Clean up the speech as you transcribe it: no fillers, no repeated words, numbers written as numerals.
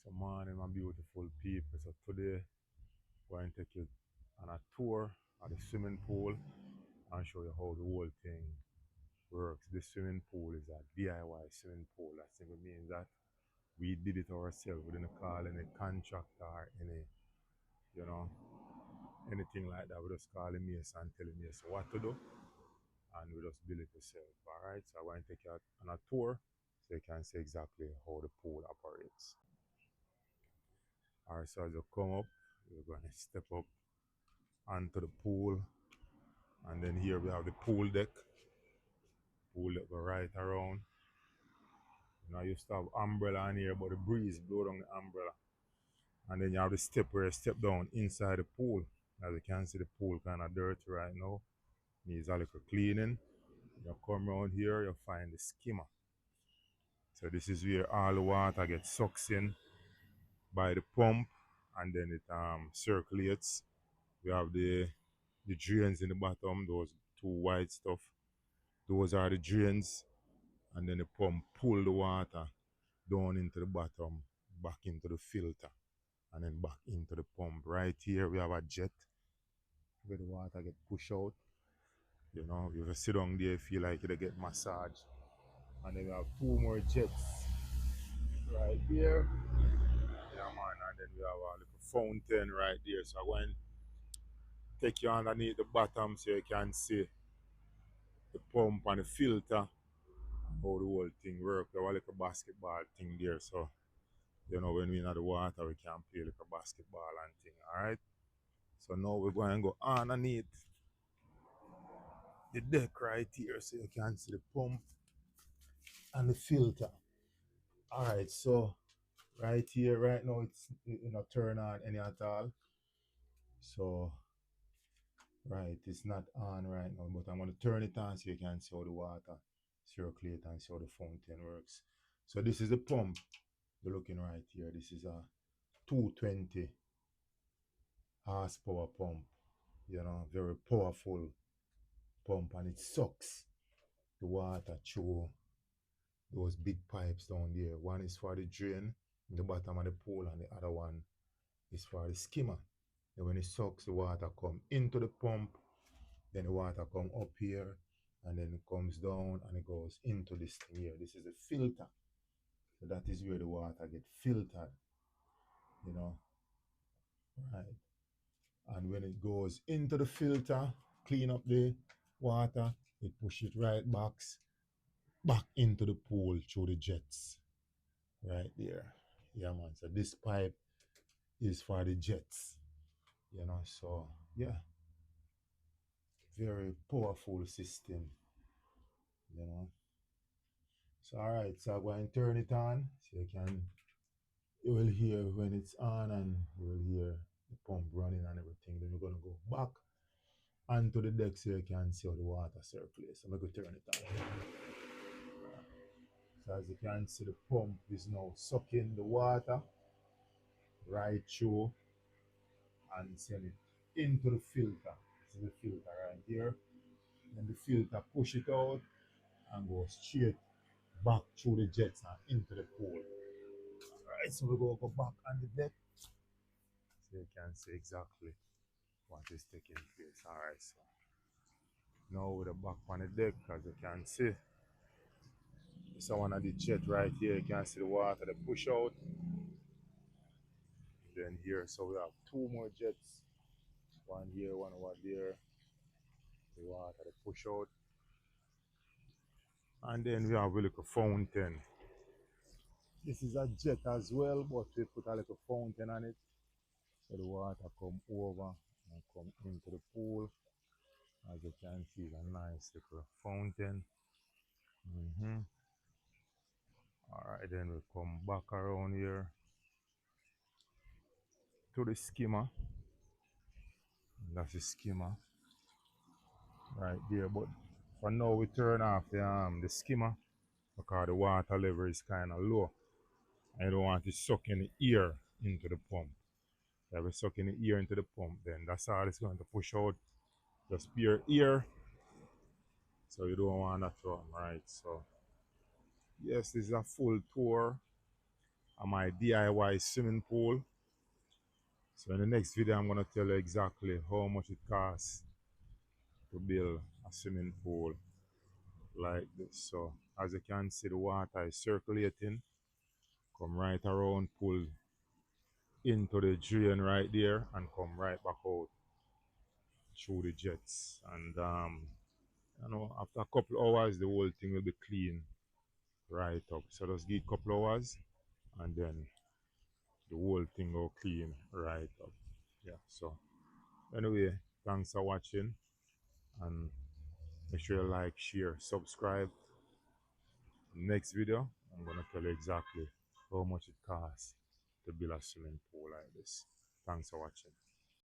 So morning, my beautiful people. So today, we're going to take you on a tour of the swimming pool and show you how the whole thing works. This swimming pool is a DIY swimming pool. That simply means that we did it ourselves. We didn't call any contractor or any, you know, anything like that. We just call the mason and tell the mason what to do, and we just build it ourselves. All right. So I'm going to take you on a tour so you can see exactly how the pool operates. All right. So as you come up, you're going to step up onto the pool, and then here we have the pool deck. Pool deck go right around. You know, I used to have umbrella on here, but the breeze blow down the umbrella. And then you have the step where you step down inside the pool. As you can see, the pool kind of dirty right now. Needs a little cleaning. You come around here, you find the skimmer. So this is where all the water gets sucked in by the pump, and then it circulates. We have the drains in the bottom, those two white stuff. Those are the drains, and then the pump pull the water down into the bottom, back into the filter, and then back into the pump. Right here we have a jet where the water get pushed out. You know, if you sit down there, you feel like you get massage. And then we have two more jets right here. Yeah man, and then we have a little fountain right there. So I'm going to take you underneath the bottom so you can see the pump and the filter, how the whole thing works. We have a little basketball thing there, so you know, when we're in the water, we can play like a basketball and thing, alright? So now we're going to go underneath the deck right here so you can see the pump and the filter. Alright, so right here, right now, it's not turn on any at all. So, right, it's not on right now, but I'm going to turn it on so you can see how the water circulate and see how the fountain works. So this is the pump you're looking right here. This is a 220 horsepower pump, you know, very powerful pump, and it sucks the water through those big pipes down there. One is for the drain in the bottom of the pool, and the other one is for the skimmer. And when it sucks, the water come into the pump, then the water come up here, and then it comes down and it goes into this thing here. This is a filter. So that is where the water get filtered, you know, right? And when it goes into the filter, clean up the water, it push it right back into the pool through the jets right there. Yeah man, so this pipe is for the jets, you know. So yeah, very powerful system, you know. So all right, so I'm going to turn it on so you will hear when it's on, and you will hear the pump running and everything. Then we're going to go back onto the deck so you can see how the water circulates. So I'm going to turn it on. So as you can see, the pump is now sucking the water right through and send it into the filter. This is the filter right here. Then the filter push it out and go straight back through the jets and into the pool. Alright, so we go back on the deck so you can see exactly what is taking place. Alright, so now we're back on the deck, as you can see. This is one of the jet right here. You can see the water that push out. Then here, so we have two more jets. One here, one over there. The water that push out. And then we have a little fountain. This is a jet as well, but we put a little fountain on it. So the water come over and come into the pool. As you can see, it's a nice little fountain. Alright, then we come back around here to the skimmer. That's the skimmer right there. But for now, we turn off the skimmer because the water level is kind of low. I don't want to suck any air into the pump. If we suck any air into the pump, then that's all it's going to push out. Just pure air. So you don't want that to run, right? So yes, this is a full tour my DIY swimming pool. So in the next video, I'm gonna tell you exactly how much it costs to build a swimming pool like this. So as you can see, the water is circulating, come right around, pull into the drain right there, and come right back out through the jets. And after a couple hours, the whole thing will be clean right up. So just give it a couple hours, and then the whole thing will clean right up. Yeah. So anyway, thanks for watching, and make sure you like, share, subscribe. Next video, I'm gonna tell you exactly how much it costs to build a swimming pool like this. Thanks for watching.